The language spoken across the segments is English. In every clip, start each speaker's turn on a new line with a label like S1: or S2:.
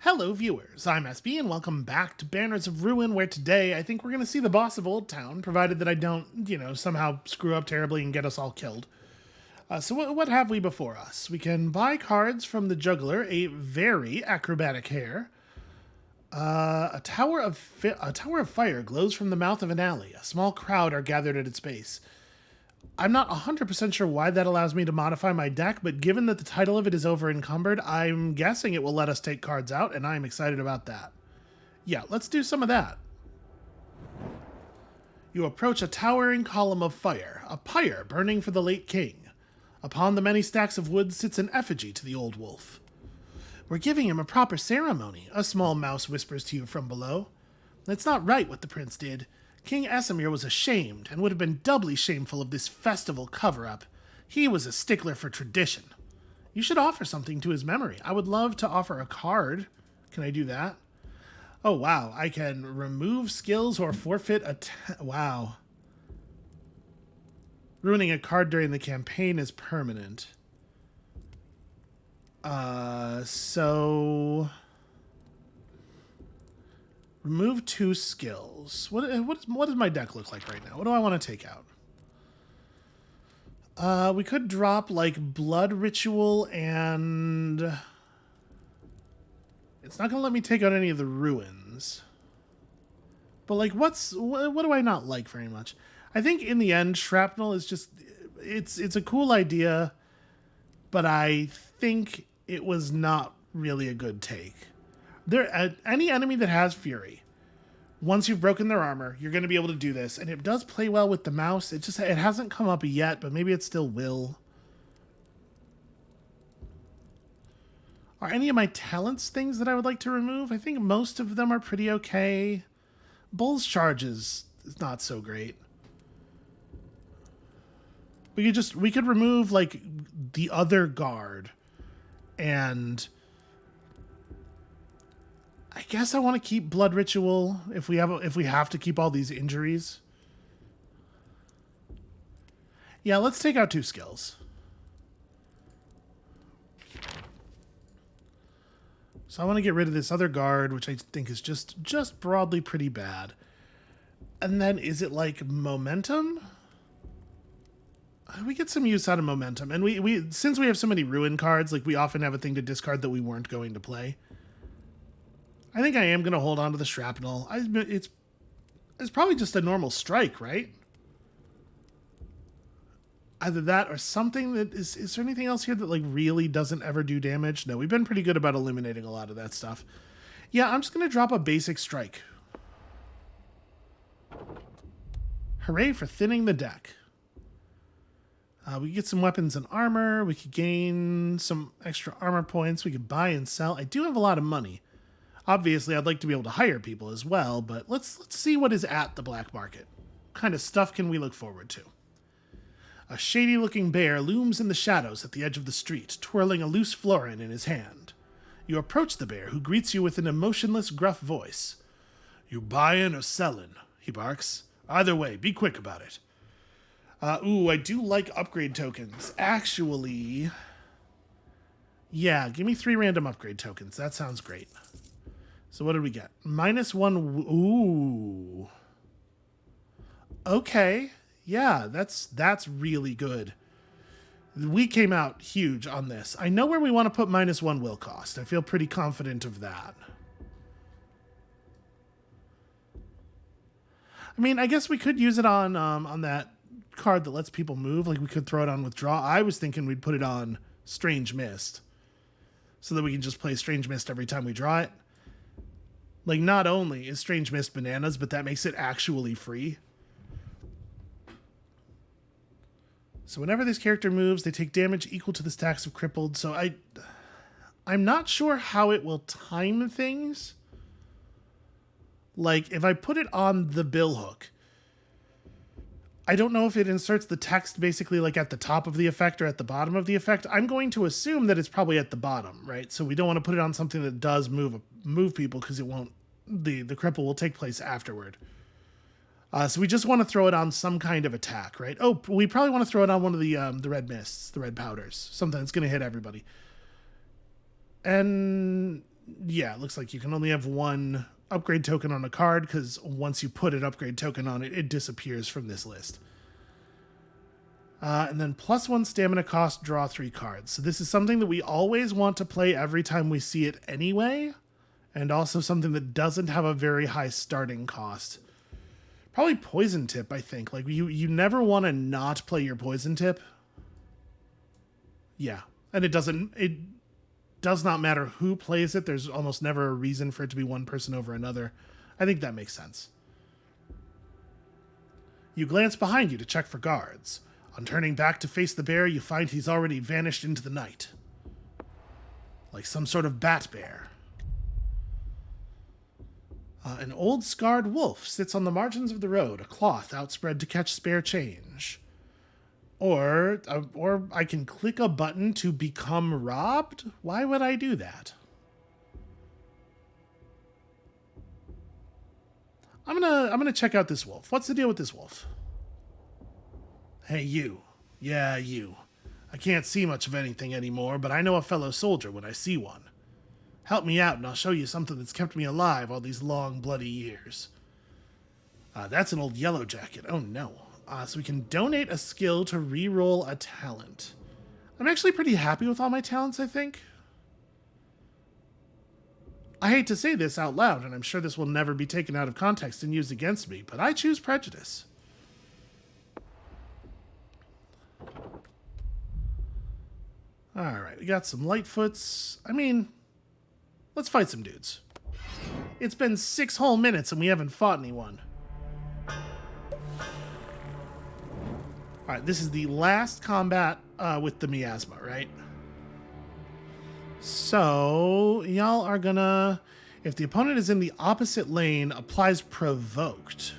S1: Hello viewers, I'm SB and welcome back to Banners of Ruin, where today I think we're going to see the boss of Old Town, provided that I don't, somehow screw up terribly and get us all killed. So what have we before us? We can buy cards from the juggler, a very acrobatic hare. A tower of fire glows from the mouth of an alley. A small crowd are gathered at its base. I'm not 100% sure why that allows me to modify my deck, but given that the title of it is over encumbered, I'm guessing it will let us take cards out, and I'm excited about that. Yeah, let's do some of that. You approach a towering column of fire, a pyre burning for the late king. Upon the many stacks of wood sits an effigy to the old wolf. We're giving him a proper ceremony, a small mouse whispers to you from below. It's not right what the prince did. King Esamir was ashamed, and would have been doubly shameful of this festival cover-up. He was a stickler for tradition. You should offer something to his memory. I would love to offer a card. Can I do that? Oh, wow. I can remove skills or forfeit a... Wow. Ruining a card during the campaign is permanent. So... Remove 2 skills. What does my deck look like right now? What do I want to take out? We could drop, like, Blood Ritual and... It's not going to let me take out any of the ruins. But, like, what do I not like very much? I think, in the end, Shrapnel is just... It's a cool idea, but I think it was not really a good take. Any enemy that has Fury, once you've broken their armor, you're going to be able to do this, and it does play well with the mouse. It hasn't come up yet, but maybe it still will. Are any of my talents things that I would like to remove? I think most of them are pretty okay. Bull's Charges is not so great. We could remove, like, the other guard, and I guess I want to keep Blood Ritual if we have to keep all these injuries. Yeah, let's take out 2 skills. So I want to get rid of this other guard, which I think is just broadly pretty bad. And then is it like momentum? We get some use out of momentum, and we since we have so many ruin cards, like we often have a thing to discard that we weren't going to play. I think I am going to hold on to the Shrapnel. It's probably just a normal strike, right? Either that or something that is there anything else here that like really doesn't ever do damage? No, we've been pretty good about eliminating a lot of that stuff. Yeah, I'm just going to drop a basic strike. Hooray for thinning the deck. We could get some weapons and armor. We could gain some extra armor points. We could buy and sell. I do have a lot of money. Obviously, I'd like to be able to hire people as well, but let's see what is at the black market. What kind of stuff can we look forward to? A shady-looking bear looms in the shadows at the edge of the street, twirling a loose florin in his hand. You approach the bear, who greets you with an emotionless, gruff voice. "You buyin' or sellin'?" he barks. "Either way, be quick about it." I do like upgrade tokens. Actually, yeah, give me 3 random upgrade tokens. That sounds great. So what did we get? -1. Ooh. Okay. Yeah, that's really good. We came out huge on this. I know where we want to put -1 will cost. I feel pretty confident of that. I mean, I guess we could use it on that card that lets people move. Like, we could throw it on Withdraw. I was thinking we'd put it on Strange Mist, so that we can just play Strange Mist every time we draw it. Like, not only is Strange Mist bananas, but that makes it actually free. So whenever this character moves, they take damage equal to the stacks of crippled. So I'm not sure how it will time things. Like, if I put it on the billhook, I don't know if it inserts the text basically like at the top of the effect or at the bottom of the effect. I'm going to assume that it's probably at the bottom, right? So we don't want to put it on something that does move people, because it won't. The cripple will take place afterward. So we just want to throw it on some kind of attack, right? Oh, we probably want to throw it on one of the red mists, the red powders, something that's going to hit everybody. And yeah, it looks like you can only have one upgrade token on a card because once you put an upgrade token on it, it disappears from this list. And then +1 stamina cost, draw 3 cards. So this is something that we always want to play every time we see it anyway, and also something that doesn't have a very high starting cost. Probably Poison Tip, I think. Like, you never want to not play your Poison Tip. Yeah. And it does not matter who plays it. There's almost never a reason for it to be one person over another. I think that makes sense. You glance behind you to check for guards. On turning back to face the bear, you find he's already vanished into the night. Like some sort of bat bear. An old scarred wolf sits on the margins of the road, a cloth outspread to catch spare change. Or I can click a button to become robbed? Why would I do that? I'm gonna check out this wolf. What's the deal with this wolf? Hey, you. Yeah, you. I can't see much of anything anymore, but I know a fellow soldier when I see one. Help me out and I'll show you something that's kept me alive all these long, bloody years. That's an old yellow jacket. Oh, no. So we can donate a skill to re-roll a talent. I'm actually pretty happy with all my talents, I think. I hate to say this out loud, and I'm sure this will never be taken out of context and used against me, but I choose prejudice. Alright, we got some Lightfoots. I mean, let's fight some dudes. It's been 6 whole minutes and we haven't fought anyone. Alright, this is the last combat with the miasma, right? So, y'all are gonna... If the opponent is in the opposite lane, applies provoked.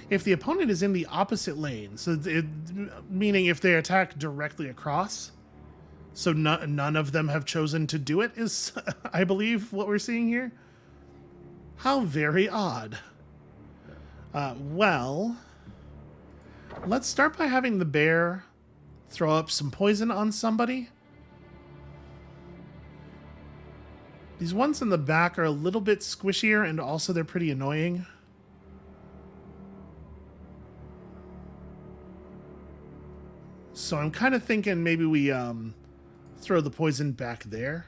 S1: If the opponent is in the opposite lane, so meaning if they attack directly across, so none of them have chosen to do it, is, I believe, what we're seeing here. How very odd. Well, let's start by having the bear throw up some poison on somebody. These ones in the back are a little bit squishier, and also they're pretty annoying. So I'm kind of thinking maybe we throw the poison back there.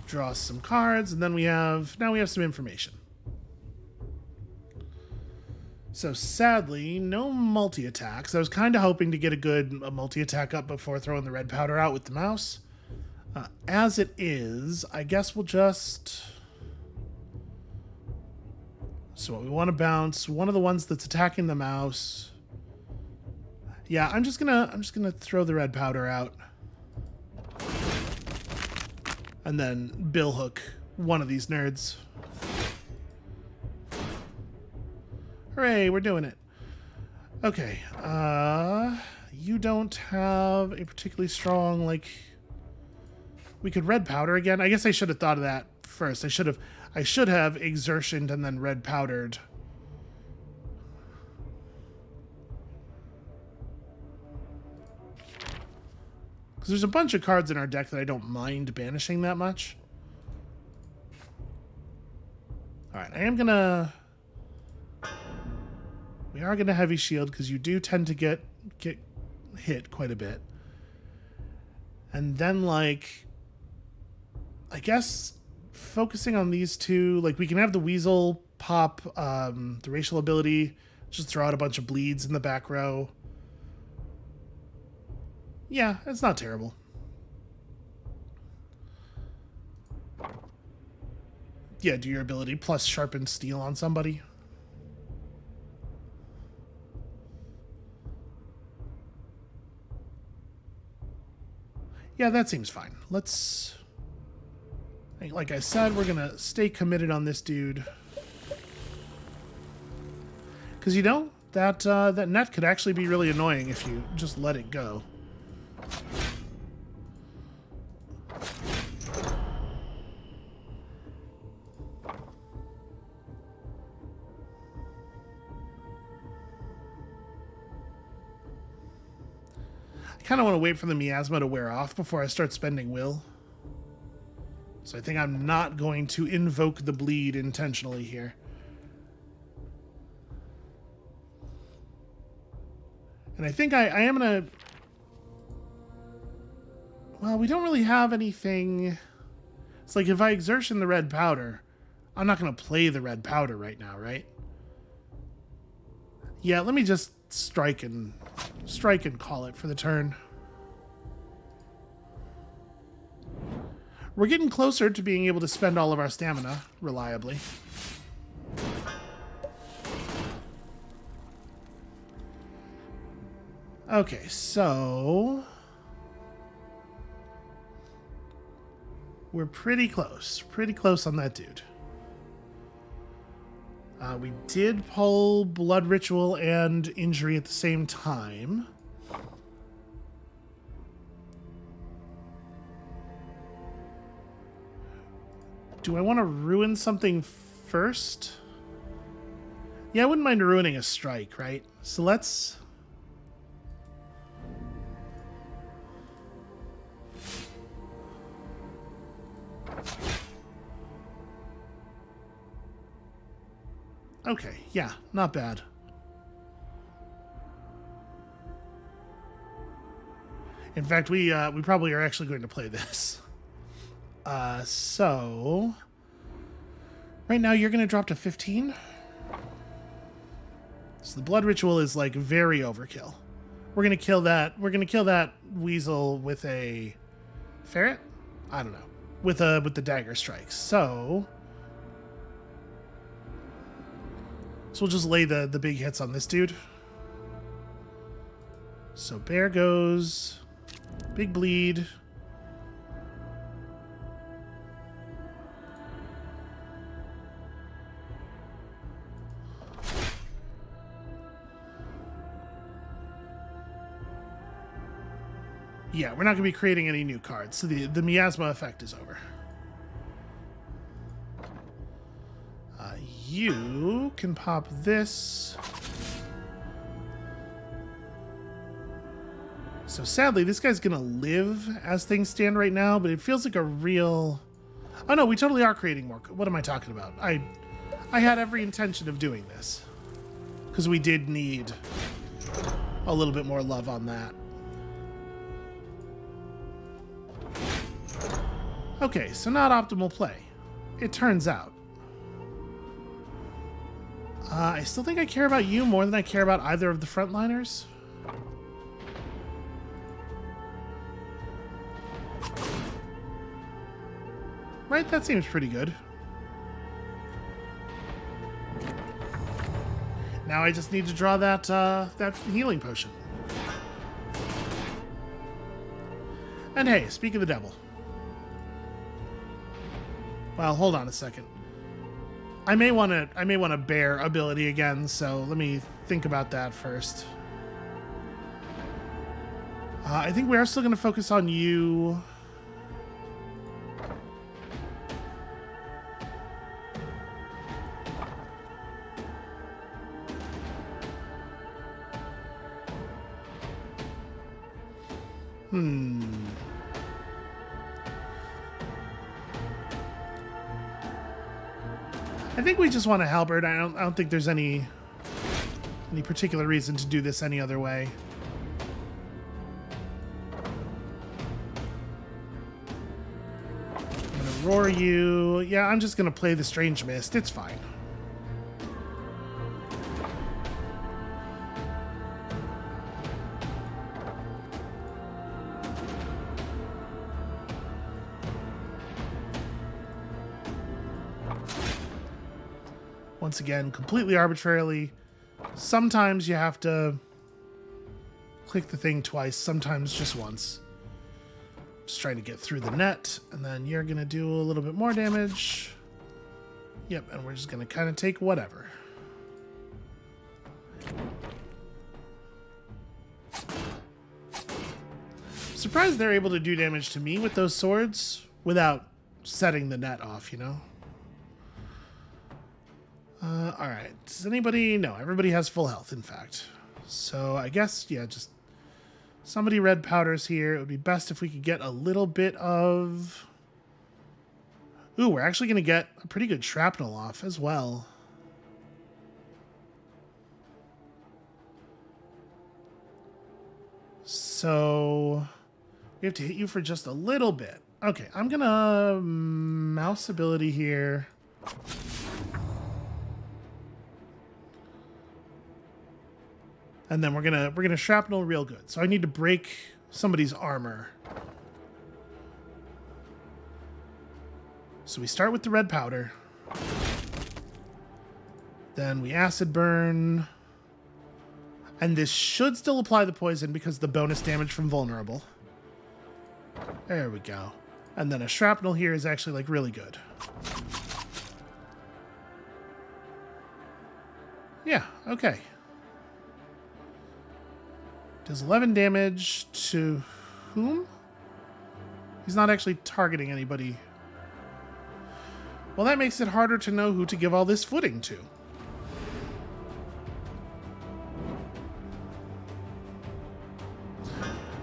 S1: Draw some cards, and then now we have some information. So sadly, no multi-attacks. I was kind of hoping to get a multi-attack up before throwing the red powder out with the mouse. As it is, I guess we'll just... So we want to bounce one of the ones that's attacking the mouse. Yeah, I'm just gonna throw the red powder out. And then billhook one of these nerds. Hooray, we're doing it. Okay, you don't have a particularly strong, like... We could red powder again. I guess I should have thought of that first. I should have exertioned and then red powdered. Because there's a bunch of cards in our deck that I don't mind banishing that much. Alright, we are gonna heavy shield because you do tend to get hit quite a bit. And then, like, I guess focusing on these two, like, we can have the Weasel pop the racial ability, just throw out a bunch of bleeds in the back row. Yeah, it's not terrible. Yeah, do your ability plus sharpened steel on somebody. Yeah, that seems fine. Let's... Like I said, we're gonna stay committed on this dude. Because, you know, that net could actually be really annoying if you just let it go. I kind of want to wait for the miasma to wear off before I start spending will. So I think I'm not going to invoke the bleed intentionally here. And I think I am going to... Well, we don't really have anything... It's like if I exertion the red powder, I'm not going to play the red powder right now, right? Yeah, let me just strike and call it for the turn. We're getting closer to being able to spend all of our stamina reliably. Okay, so... We're pretty close. Pretty close on that dude. We did pull Blood Ritual and Injury at the same time. Do I want to ruin something first? Yeah, I wouldn't mind ruining a strike, right? So let's... Okay, yeah, not bad. In fact, we probably are actually going to play this. So... Right now, you're going to drop to 15. So the Blood Ritual is, like, very overkill. We're going to kill that... We're going to kill that weasel with a... Ferret? I don't know. With the dagger strikes. So we'll just lay the big hits on this dude. So bear goes. Big bleed. Yeah, we're not going to be creating any new cards, so the miasma effect is over. You can pop this. So sadly, this guy's going to live as things stand right now, but it feels like a real... Oh no, we totally are creating more. What am I talking about? I had every intention of doing this, because we did need a little bit more love on that. Okay, so not optimal play, it turns out. I still think I care about you more than I care about either of the frontliners. Right, that seems pretty good. Now I just need to draw that that healing potion. And hey, speak of the devil. Well, hold on a second. I may want to bear ability again, so let me think about that first. I think we are still going to focus on you. I think we just want to halberd. I don't think there's any particular reason to do this any other way. I'm gonna roar you. Yeah, I'm just gonna play the Strange Mist. It's fine. Once again, completely arbitrarily. Sometimes you have to click the thing twice, sometimes just once. Just trying to get through the net, and then you're going to do a little bit more damage. Yep, and we're just going to kind of take whatever. Surprised they're able to do damage to me with those swords without setting the net off, you know? Alright. Does anybody... No, everybody has full health, in fact. So, I guess, yeah, just Somebody red powders here. It would be best if we could get a little bit of... Ooh, we're actually going to get a pretty good shrapnel off as well. So we have to hit you for just a little bit. Okay, I'm going to mouse ability here. And then we're gonna shrapnel real good. So I need to break somebody's armor. So we start with the red powder. Then we acid burn. And this should still apply the poison because the bonus damage from vulnerable. There we go. And then a shrapnel here is actually like really good. Yeah, okay. Does 11 damage to whom? He's not actually targeting anybody. Well, that makes it harder to know who to give all this footing to.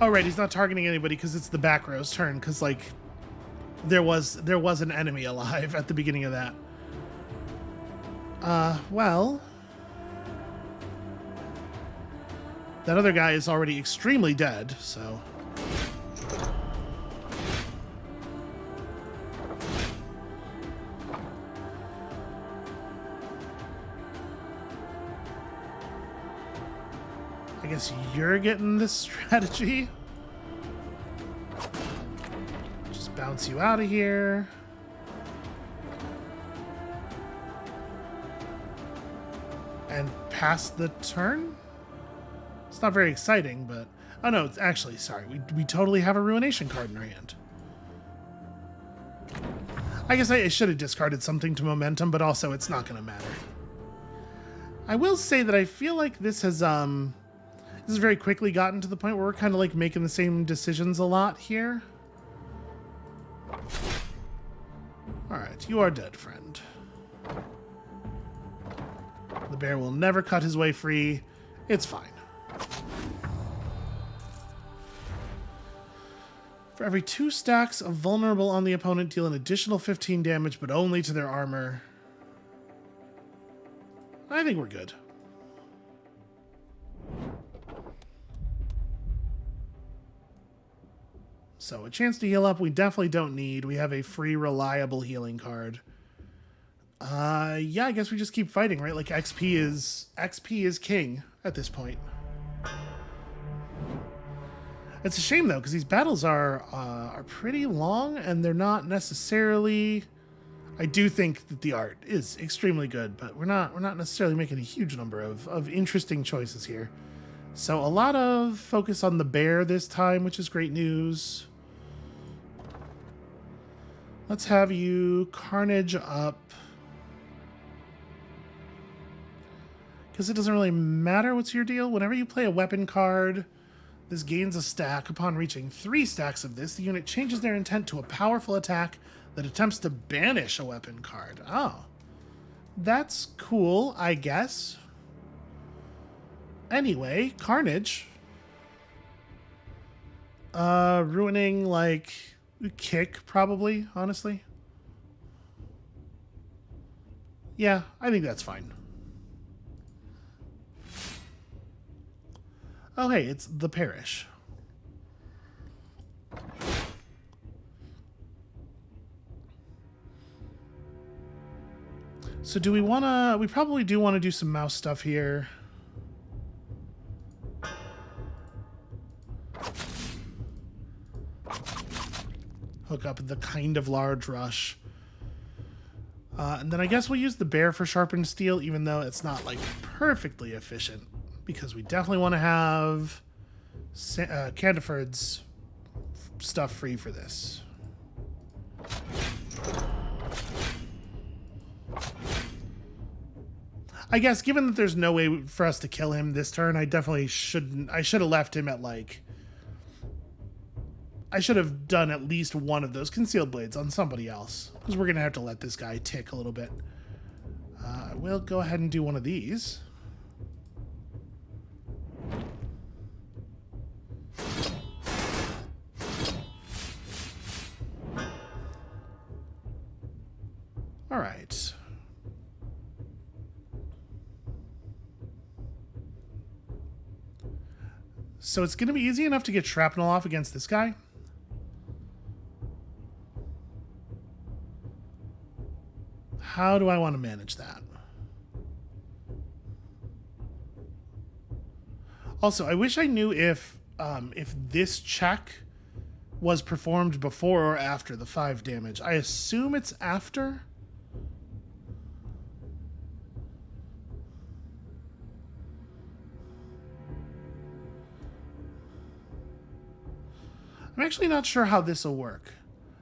S1: Oh, right, he's not targeting anybody because it's the back row's turn, because, like, there was an enemy alive at the beginning of that. Well... That other guy is already extremely dead, so... I guess you're getting this strategy. Just bounce you out of here. And pass the turn? It's not very exciting, but... Oh no, it's actually, sorry, we totally have a Ruination card in our hand. I guess I should have discarded something to momentum, but also it's not going to matter. I will say that I feel like this has very quickly gotten to the point where we're kind of like making the same decisions a lot here. Alright, you are dead, friend. The bear will never cut his way free. It's fine. For every 2 stacks of vulnerable on the opponent, deal an additional 15 damage, but only to their armor. I think we're good. So a chance to heal up we definitely don't need. We have a free reliable healing card. Yeah, I guess we just keep fighting, right? Like XP is king at this point. It's a shame though, because these battles are pretty long, and they're not necessarily. I do think that the art is extremely good, but we're not necessarily making a huge number of interesting choices here. So a lot of focus on the bear this time, which is great news. Let's have you carnage up. Because it doesn't really matter what's your deal. Whenever you play a weapon card, this gains a stack. Upon reaching 3 stacks of this, the unit changes their intent to a powerful attack that attempts to banish a weapon card. Oh. That's cool, I guess. Anyway, carnage. Ruining, like, kick, probably, honestly. Yeah, I think that's fine. Oh, hey, it's the parish. So do we want to... We probably do want to do some mouse stuff here. Hook up the kind of large rush. And then I guess we'll use the bear for sharpened steel, even though it's not, like, perfectly efficient. Because we definitely want to have Candiford's stuff free for this. I guess given that there's no way for us to kill him this turn, I definitely shouldn't. I should have left him at, like... I should have done at least one of those concealed blades on somebody else. Because we're going to have to let this guy tick a little bit. We'll go ahead and do one of these. All right. So it's going to be easy enough to get shrapnel off against this guy. How do I want to manage that? Also, I wish I knew if this check was performed before or after the 5 damage. I assume it's after. I'm actually not sure how this will work.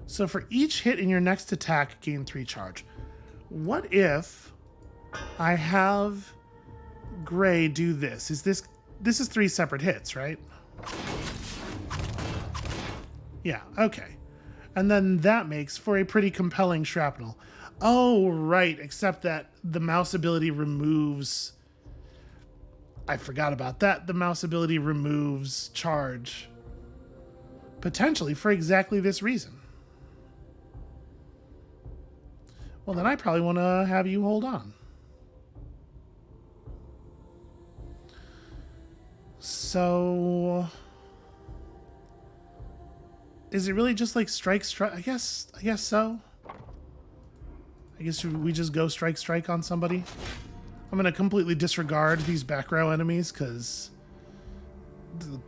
S1: So for each hit in your next attack, gain 3 charge. What if I have Gray do this? This is 3 separate hits, right? Yeah, okay. And then that makes for a pretty compelling shrapnel. Oh, right, except that the mouse ability removes... I forgot about that. The mouse ability removes charge. Potentially for exactly this reason. Well, then I probably want to have you hold on. So... is it really just like strike? I guess so. I guess we just go strike on somebody. I'm gonna completely disregard these back row enemies because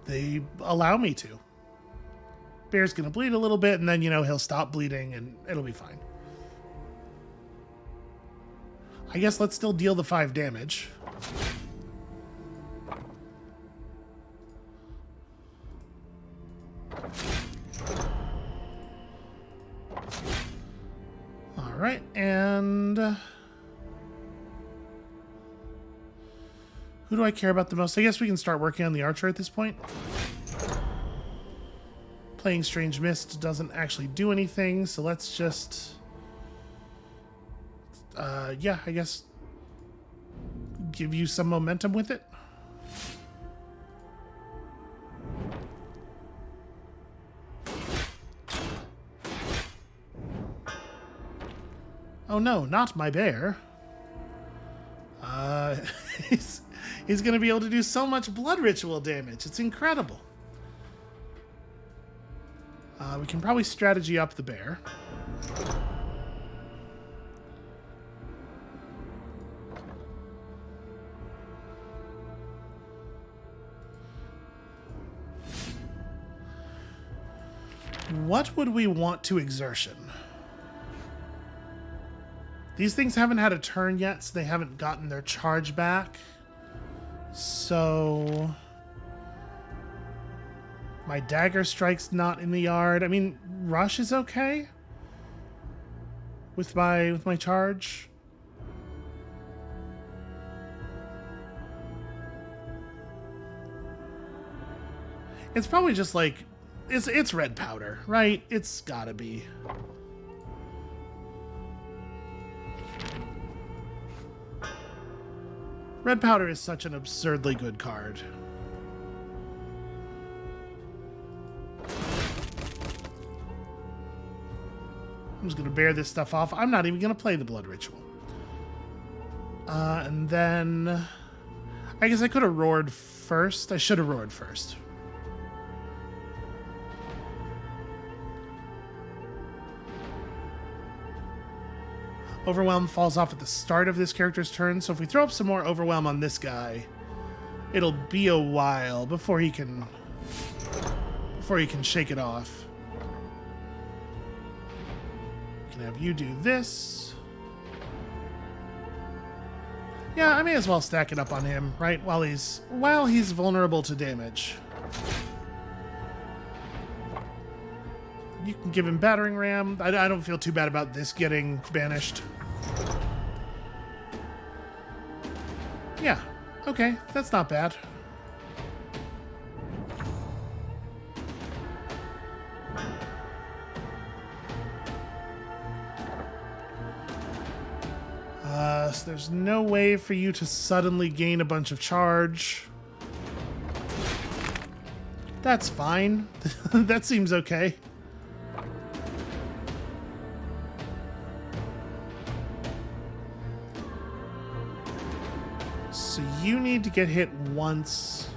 S1: they allow me to. Bear's gonna bleed a little bit and then, you know, he'll stop bleeding and it'll be fine. I guess let's still deal the 5 damage. Alright, and... who do I care about the most? I guess we can start working on the archer at this point. Playing Strange Mist doesn't actually do anything, so let's just... yeah, I guess... give you some momentum with it. Oh no, not my bear. He's gonna be able to do so much blood ritual damage. It's incredible. We can probably strategy up the bear. What would we want to exertion? These things haven't had a turn yet, so they haven't gotten their charge back. So... my dagger strike's not in the yard. I mean, rush is okay with my charge. It's probably just like it's red powder, right? It's gotta be. Red powder is such an absurdly good card. I'm just going to bear this stuff off. I'm not even going to play the blood ritual. And then... I guess I could have roared first. I should have roared first. Overwhelm falls off at the start of this character's turn, so if we throw up some more Overwhelm on this guy, it'll be a while before he can shake it off. We can have you do this. Yeah, I may as well stack it up on him, right? While he's vulnerable to damage. You can give him Battering Ram. I don't feel too bad about this getting banished. Yeah, okay, that's not bad. So there's no way for you to suddenly gain a bunch of charge. That's fine. That seems okay. you need to get hit once.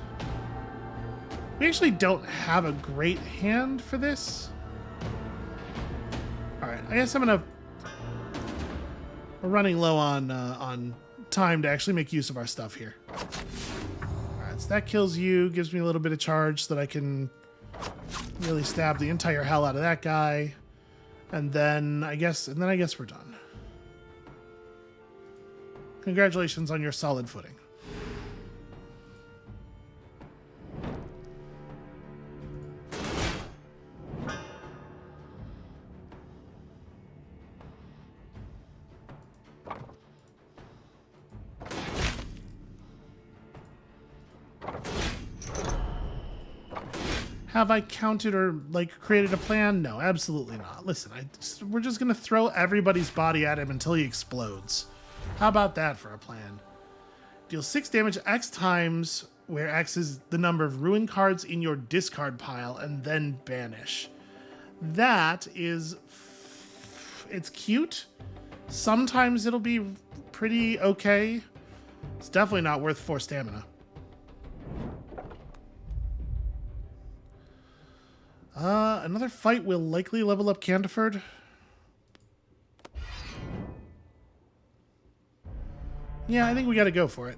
S1: We actually don't have a great hand for this. All right, I guess I'm gonna. We're running low on time to actually make use of our stuff here. All right, so that kills you, gives me a little bit of charge so that I can really stab the entire hell out of that guy, and then I guess we're done. Congratulations on your solid footing. Have I counted or like created a plan? No, absolutely not. Listen, we're just gonna throw everybody's body at him until he explodes. How about that for a plan? Deal 6 damage X times, where X is the number of ruin cards in your discard pile, and then banish. That is, it's cute. Sometimes it'll be pretty okay. It's definitely not worth 4 stamina. Another fight will likely level up Candiford. Yeah, I think we gotta go for it.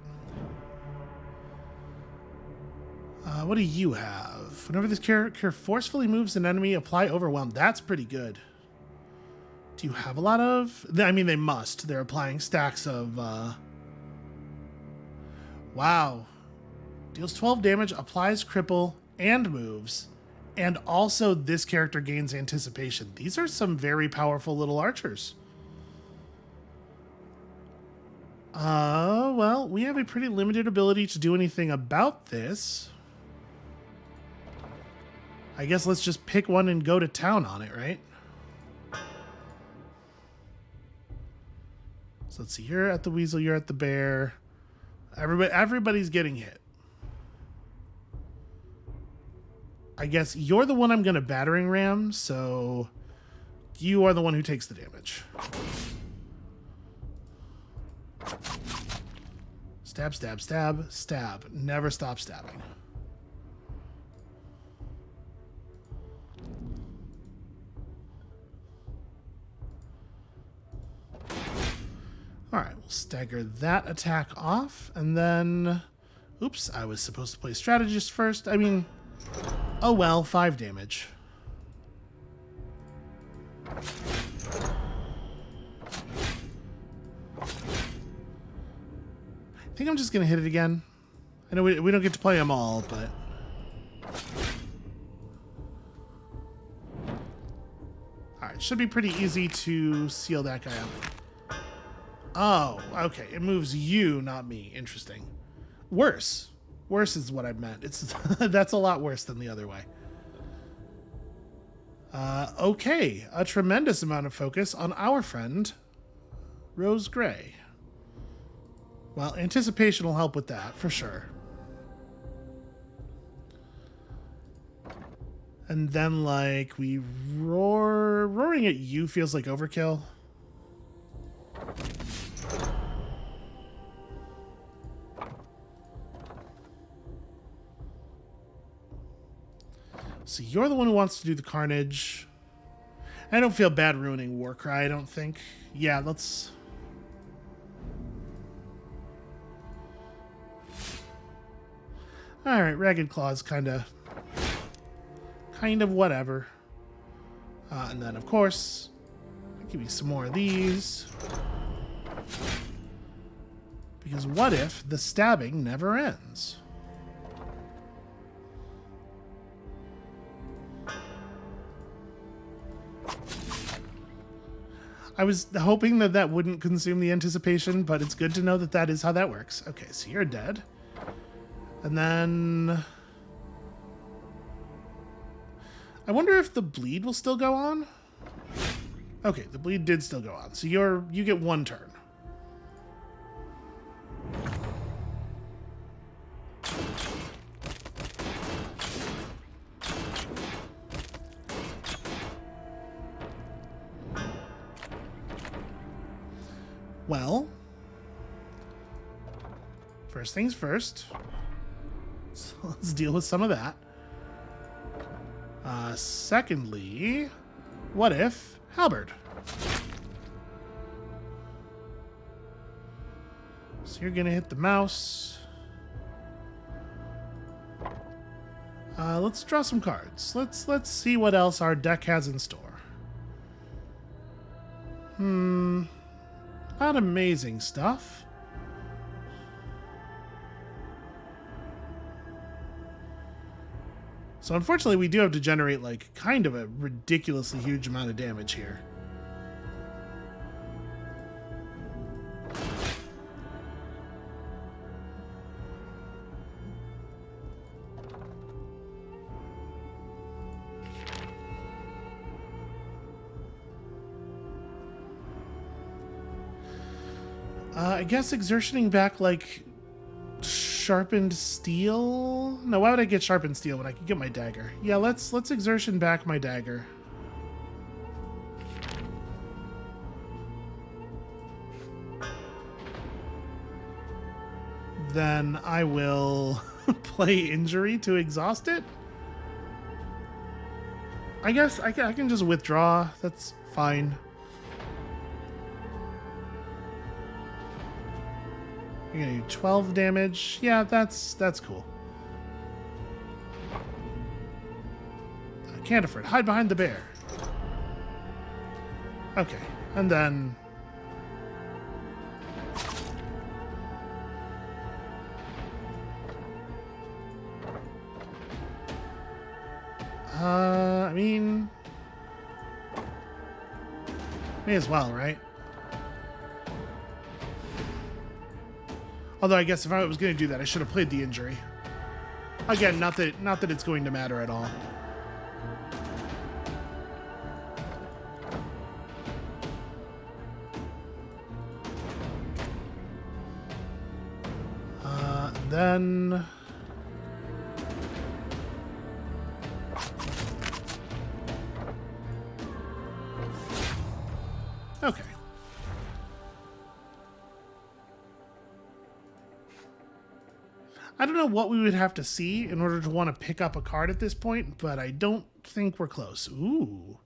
S1: What do you have? Whenever this character forcefully moves an enemy, apply Overwhelm. That's pretty good. Do you have a lot of... I mean, they must. They're applying stacks of... Wow. Deals 12 damage, applies Cripple, and moves. And also this character gains Anticipation. These are some very powerful little archers. Well, we have a pretty limited ability to do anything about this. I guess let's just pick one and go to town on it, right? So let's see, you're at the weasel, you're at the bear. Everybody's getting hit. I guess you're the one I'm going to battering ram, so you are the one who takes the damage. Stab, stab, stab, stab. Never stop stabbing. All right, we'll stagger that attack off, and then... Oops, I was supposed to play strategist first. I mean, oh well, 5 damage. I think I'm just going to hit it again. I know we don't get to play them all, but... Alright, should be pretty easy to seal that guy up. Oh, okay. It moves you, not me. Interesting. Worse. Worse is what I meant. It's that's a lot worse than the other way. Okay. A tremendous amount of focus on our friend, Rose Gray. Well, Anticipation will help with that, for sure. And then, like, we roar... Roaring at you feels like overkill. So you're the one who wants to do the carnage. I don't feel bad ruining Warcry, I don't think. Yeah, let's... Alright, Ragged Claw's kind of whatever. And then, of course, I'll give you some more of these. Because what if the stabbing never ends? I was hoping that that wouldn't consume the Anticipation, but it's good to know that that is how that works. Okay, so you're dead. And then... I wonder if the bleed will still go on? Okay, the bleed did still go on. So you get 1 turn. Well, for First things first. So let's deal with some of that. Secondly, what if halberd? So you're gonna hit the mouse. Let's draw some cards. Let's see what else our deck has in store. Not amazing stuff. So unfortunately, we do have to generate like kind of a ridiculously huge amount of damage here. I guess exertioning back like sharpened steel. No, why would I get sharpened steel when I could get my dagger? Yeah, let's exertion back my dagger. Then I will play injury to exhaust it. I guess I can just withdraw. That's fine. You're gonna do 12 damage. Yeah, that's cool. Canterford, hide behind the bear. Okay, and then I mean, may as well, right? Although I guess if I was going to do that, I should have played the injury. Again, not that it's going to matter at all. Then okay. I don't know what we would have to see in order to want to pick up a card at this point, but I don't think we're close. Ooh.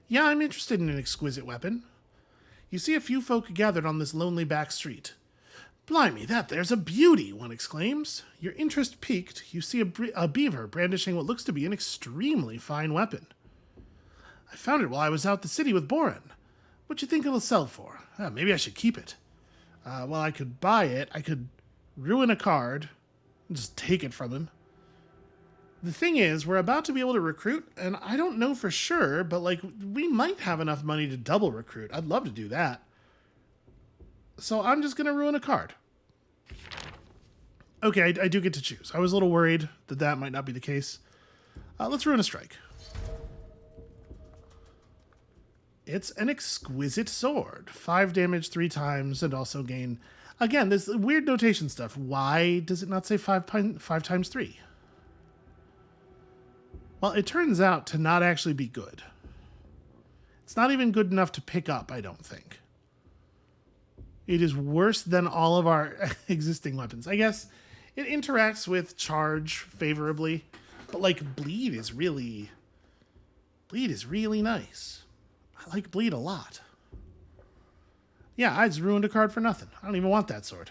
S1: Yeah, I'm interested in an exquisite weapon. You see a few folk gathered on this lonely back street. Blimey, there's a beauty, one exclaims. Your interest piqued, you see a beaver brandishing what looks to be an extremely fine weapon. I found it while I was out the city with Boren. What you think it'll sell for? Maybe I should keep it. Well, I could buy it. I could ruin a card and just take it from him. The thing is, we're about to be able to recruit, and I don't know for sure, but like we might have enough money to double recruit. I'd love to do that. So I'm just going to ruin a card. Okay, I do get to choose. I was a little worried that might not be the case. Let's ruin a strike. It's an exquisite sword. 5 damage 3 times and also gain... Again, this weird notation stuff. Why does it not say 5 times 3? Well, it turns out to not actually be good. It's not even good enough to pick up, I don't think. It is worse than all of our existing weapons. I guess it interacts with charge favorably, but like bleed is really nice. I like bleed a lot. Yeah, I just ruined a card for nothing. I don't even want that sword.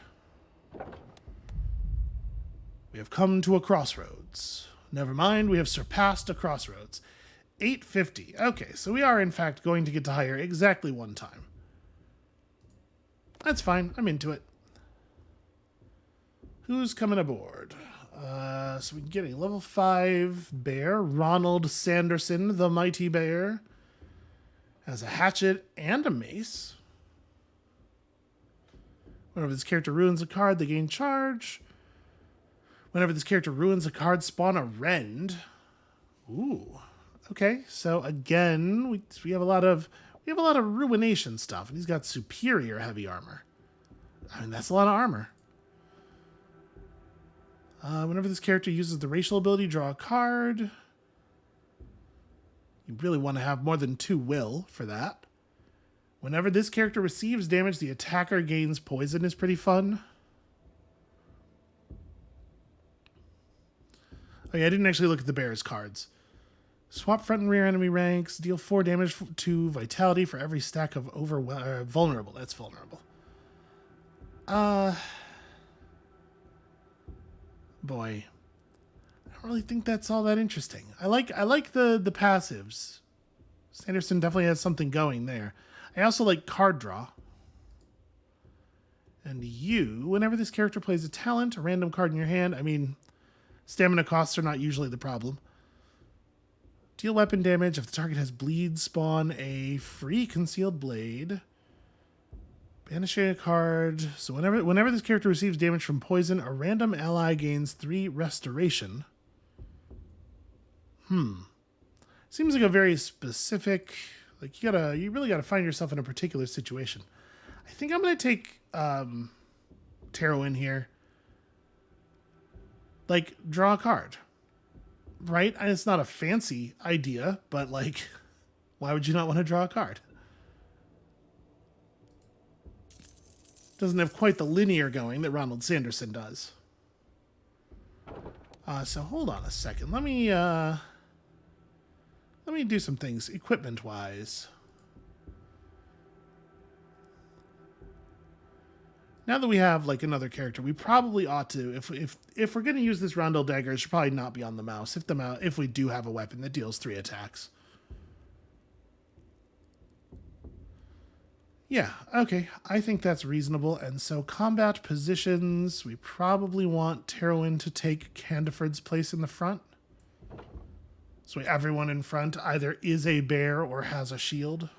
S1: We have come to a crossroads. Never mind, we have surpassed a crossroads. 850. Okay, so we are in fact going to get to hire exactly 1 time. That's fine. I'm into it. Who's coming aboard? So we can get a level 5 bear. Ronald Sanderson, the mighty bear. Has a hatchet and a mace. Whenever this character ruins a card, they gain charge. Whenever this character ruins a card, spawn a rend. Ooh. Okay, so again, we have a lot of ruination stuff, and he's got superior heavy armor. I mean, that's a lot of armor. Whenever this character uses the racial ability, draw a card. You really want to have more than 2 will for that. Whenever this character receives damage, the attacker gains poison is pretty fun. Oh yeah, I didn't actually look at the bear's cards. Swap front and rear enemy ranks. Deal 4 damage to vitality for every stack of vulnerable. That's vulnerable. Boy. I don't really think that's all that interesting. I like the passives. Sanderson definitely has something going there. I also like card draw. And you, whenever this character plays a talent, a random card in your hand, I mean, stamina costs are not usually the problem. Deal weapon damage. If the target has bleed, spawn a free concealed blade. Banishing a card. So whenever this character receives damage from poison, a random ally gains 3 restoration. Seems like a very specific, like you really gotta find yourself in a particular situation. I think I'm gonna take Tarot in here. Like, draw a card. Right? And it's not a fancy idea, but like, why would you not want to draw a card? Doesn't have quite the linear going that Ronald Sanderson does. So hold on a second. Let me do some things equipment-wise. Now that we have like another character, we probably ought to, if we're going to use this Rondel dagger, it should probably not be on the mouse. If we do have a weapon that deals 3 attacks. Yeah, okay. I think that's reasonable. And so combat positions, we probably want Terowin to take Candiford's place in the front. So everyone in front either is a bear or has a shield.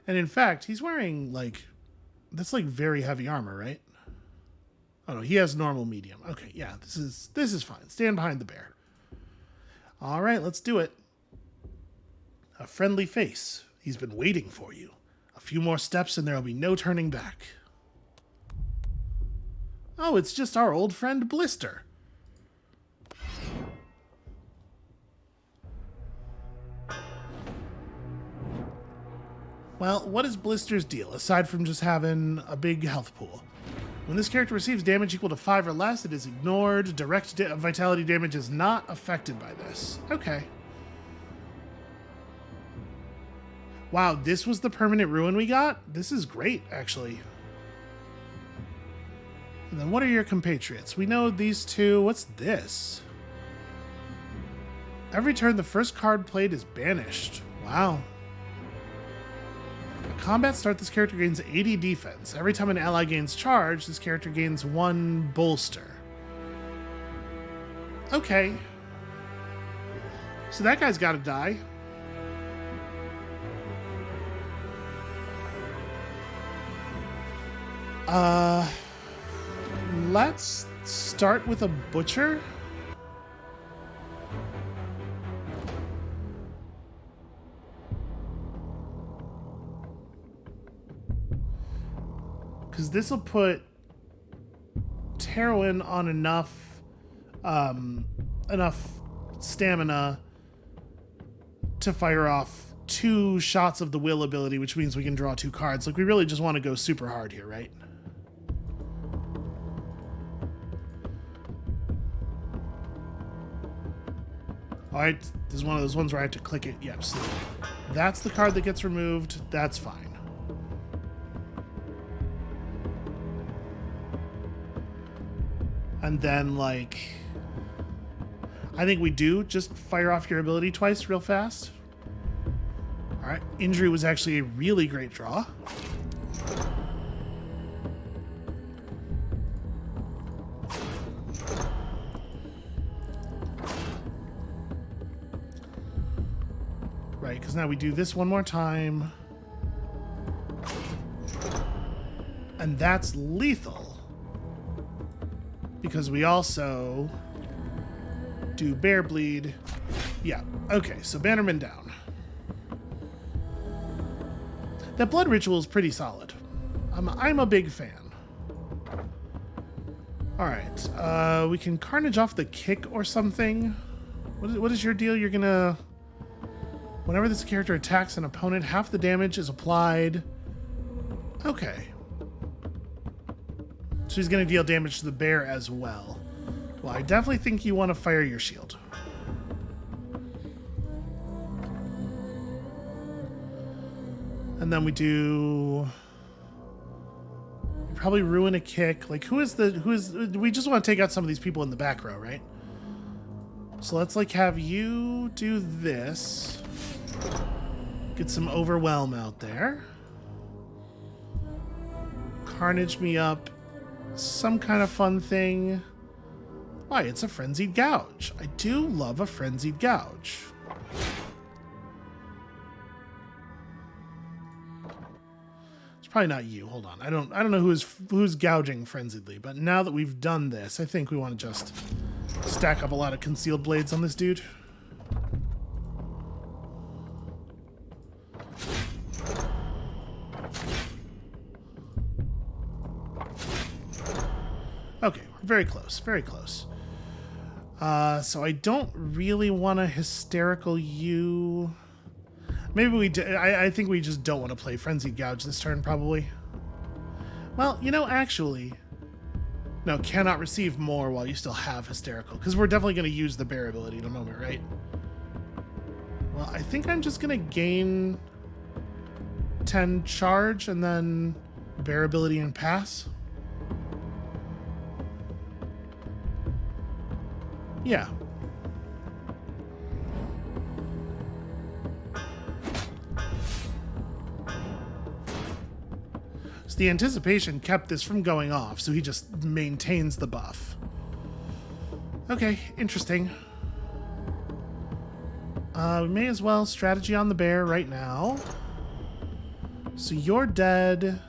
S1: And in fact, he's wearing that's very heavy armor, right? Oh no, he has normal medium. Okay, yeah, this is fine. Stand behind the bear. All right, let's do it. A friendly face. He's been waiting for you. A few more steps and there'll be no turning back. Oh, it's just our old friend Blister. Well, what is Blister's deal, aside from just having a big health pool? When this character receives damage equal to 5 or less, it is ignored. Direct vitality damage is not affected by this. Okay. Wow, this was the permanent ruin we got? This is great, actually. And then what are your compatriots? We know these two. What's this? Every turn, the first card played is banished. Wow. At combat start, this character gains 80 defense. Every time an ally gains charge, this character gains 1 bolster. Okay. So that guy's got to die. Let's start with a butcher. Because this will put Terowin on enough stamina to fire off 2 shots of the will ability, which means we can draw 2 cards. Like, we really just want to go super hard here, right? Alright, this is one of those ones where I have to click it. Yep, so that's the card that gets removed. That's fine. And then, I think we do just fire off your ability twice real fast. Alright, injury was actually a really great draw. Right, because now we do this one more time. And that's lethal. Because we also do bear bleed. Yeah, okay, so Bannerman down. That blood ritual is pretty solid. I'm a big fan. Alright, we can carnage off the kick or something. What is your deal? You're gonna... Whenever this character attacks an opponent, half the damage is applied. Okay. So he's going to deal damage to the bear as well. Well, I definitely think you want to fire your shield. And then we do... probably ruin a kick. Like, we just want to take out some of these people in the back row, right? So let's, like, have you do this. Get some overwhelm out there. Carnage me up. Some kind of fun thing. Why, it's a frenzied gouge. I do love a frenzied gouge. It's probably not you. Hold on. I don't know who's gouging frenziedly, but now that we've done this, I think we want to just stack up a lot of concealed blades on this dude. Okay, very close, very close. So I don't really want to hysterical you. Maybe we do. I think we just don't want to play Frenzied Gouge this turn, probably. Well, you know, actually... No, cannot receive more while you still have hysterical. Because we're definitely going to use the bear ability in a moment, right? Well, I think I'm just going to gain 10 charge and then bear ability and pass. Yeah. So the anticipation kept this from going off, so he just maintains the buff. Okay, interesting. We may as well strategy on the bear right now. So you're dead.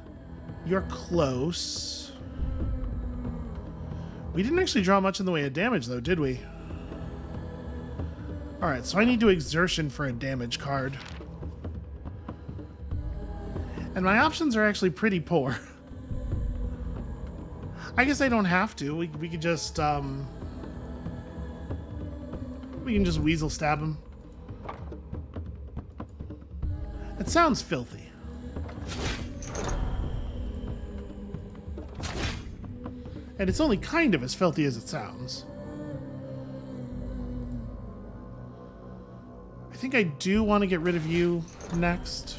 S1: You're close. We didn't actually draw much in the way of damage, though, did we? Alright, so I need to exertion for a damage card. And my options are actually pretty poor. I guess I don't have to. We could just, we can just weasel stab him. It sounds filthy. And it's only kind of as filthy as it sounds. I think I do want to get rid of you next.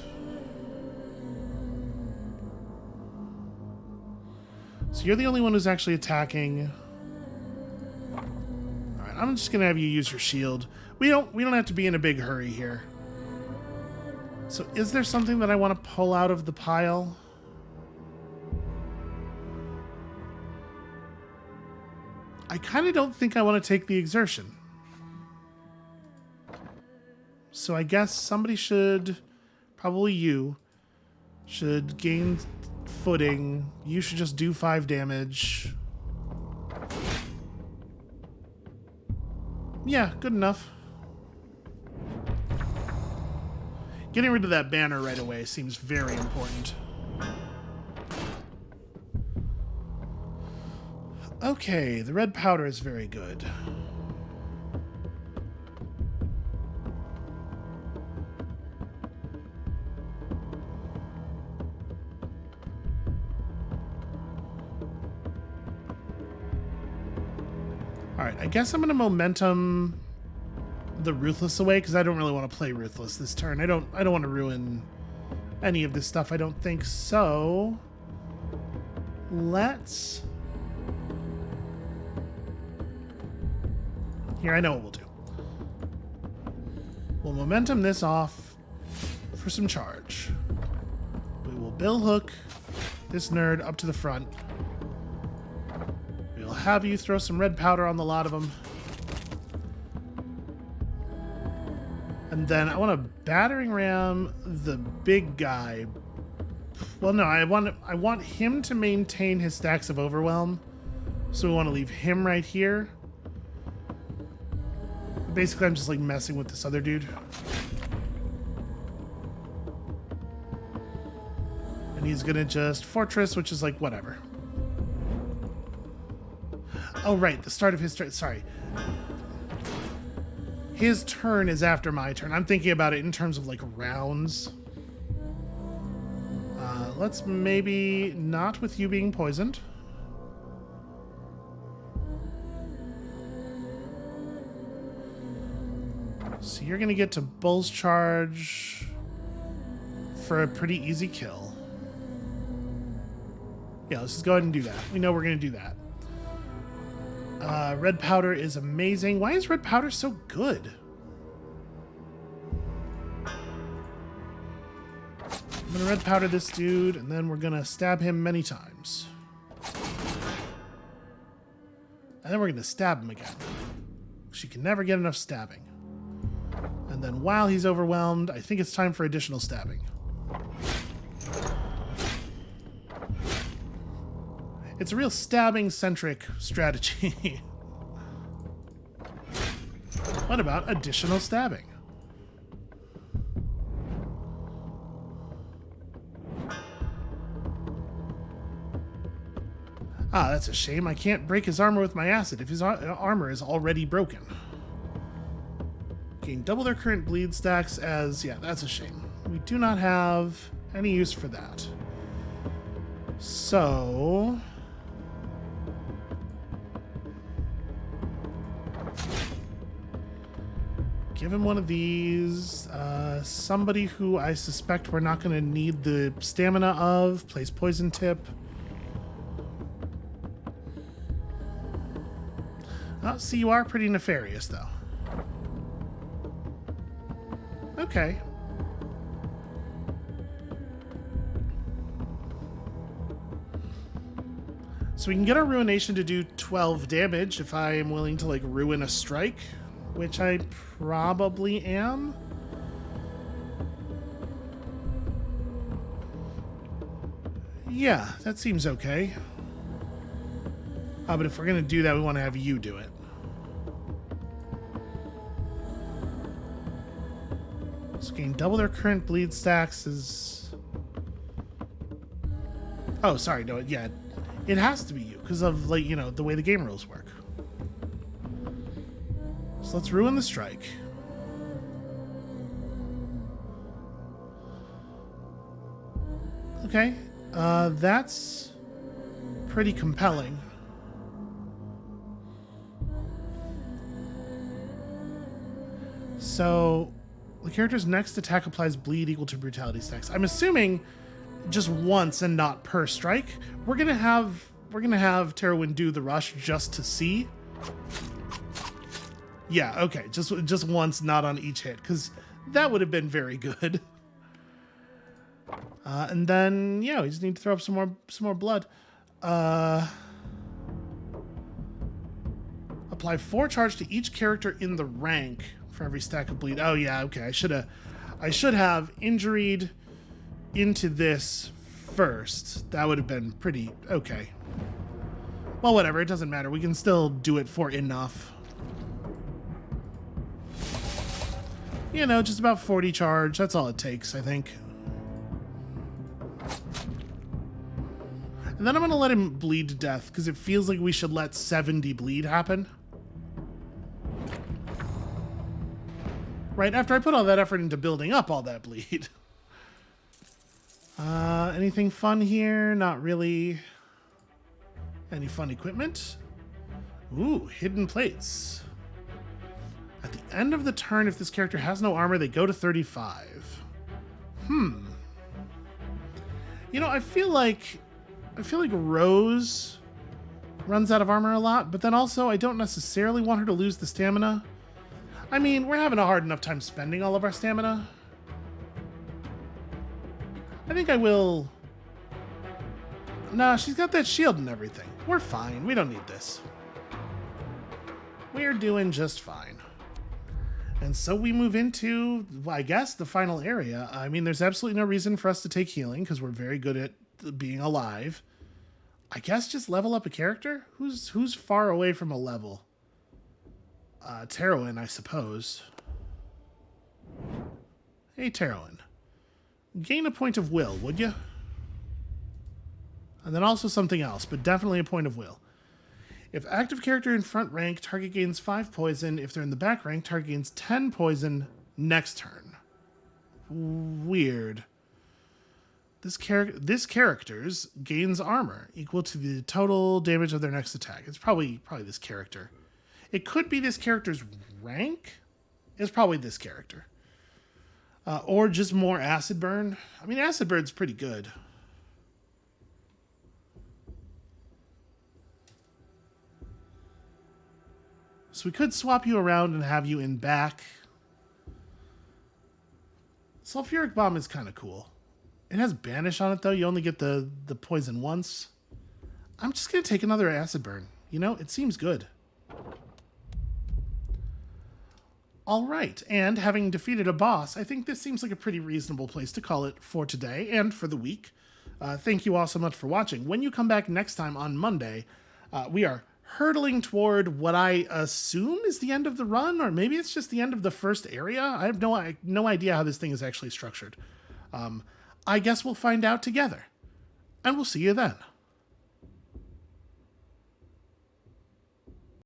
S1: So you're the only one who's actually attacking. Alright, I'm just gonna have you use your shield. We don't have to be in a big hurry here. So is there something that I want to pull out of the pile? I kind of don't think I want to take the exertion. So I guess somebody should, probably you, should gain footing. You should just do 5 damage. Yeah, good enough. Getting rid of that banner right away seems very important. Okay, the red powder is very good. Alright, I guess I'm going to momentum the Ruthless away, because I don't really want to play Ruthless this turn. I don't want to ruin any of this stuff, I don't think. So, let's... Here, I know what we'll do. We'll momentum this off for some charge. We will bill hook this nerd up to the front. We'll have you throw some red powder on the lot of them. And then I want to battering ram the big guy. Well, no, I want him to maintain his stacks of overwhelm. So we want to leave him right here. Basically, I'm just like messing with this other dude. And he's gonna just fortress, which is like whatever. Oh, right, the start of his turn. Sorry. His turn is after my turn. I'm thinking about it in terms of like rounds. Let's maybe not with you being poisoned. So you're going to get to Bull's Charge for a pretty easy kill. Yeah, let's just go ahead and do that. We know we're going to do that. Red powder is amazing. Why is red powder so good? I'm going to red powder this dude, and then we're going to stab him many times. And then we're going to stab him again. She can never get enough stabbing. And then while he's overwhelmed, I think it's time for additional stabbing. It's a real stabbing-centric strategy. What about additional stabbing? Ah, that's a shame. I can't break his armor with my acid if his armor is already broken. Gain double their current bleed stacks as... Yeah, that's a shame. We do not have any use for that. So... give him one of these. Somebody who I suspect we're not going to need the stamina of. Place poison tip. Oh, see, you are pretty nefarious, though. Okay. So we can get our Ruination to do 12 damage if I am willing to, like, ruin a strike. Which I probably am. Yeah, that seems okay. But if we're going to do that, we want to have you do it. So gain double their current bleed stacks is... Oh, sorry. No, yeah. It has to be you because of, like, you know, the way the game rules work. So let's ruin the strike. Okay. That's pretty compelling. So the character's next attack applies bleed equal to brutality stacks. I'm assuming just once and not per strike. We're gonna have Terowin do the rush just to see. Yeah, okay, just once, not on each hit, because that would have been very good. And then, yeah, we just need to throw up some more blood. Apply 4 charge to each character in the rank for every stack of bleed. Oh yeah, okay, I should have injuried into this first. That would have been pretty okay. Well, whatever, it doesn't matter. We can still do it for enough. You know, just about 40 charge. That's all it takes, I think. And then I'm going to let him bleed to death, because it feels like we should let 70 bleed happen. Right, after I put all that effort into building up all that bleed. Anything fun here? Not really. Any fun equipment? Ooh, hidden plates. At the end of the turn, if this character has no armor, they go to 35. You know, I feel like Rose runs out of armor a lot, but then also I don't necessarily want her to lose the stamina. I mean, we're having a hard enough time spending all of our stamina. I think I will... Nah, she's got that shield and everything. We're fine. We don't need this. We're doing just fine. And so we move into, I guess, the final area. I mean, there's absolutely no reason for us to take healing because we're very good at being alive. I guess just level up a character? Who's far away from a level? Terowin, I suppose. Hey, Terowin. Gain a point of will, would you? And then also something else, but definitely a point of will. If active character in front rank, target gains 5 poison. If they're in the back rank, target gains 10 poison next turn. Weird. This character's gains armor equal to the total damage of their next attack. It's probably this character. It could be this character's rank. It's probably this character. Or just more acid burn. I mean, acid burn's pretty good. So we could swap you around and have you in back. Sulfuric Bomb is kind of cool. It has Banish on it, though. You only get the poison once. I'm just going to take another acid burn. You know, it seems good. All right, and having defeated a boss, I think this seems like a pretty reasonable place to call it for today and for the week. Thank you all so much for watching. When you come back next time on Monday, we are hurtling toward what I assume is the end of the run, or maybe it's just the end of the first area. I have no idea how this thing is actually structured. I guess we'll find out together, and we'll see you then.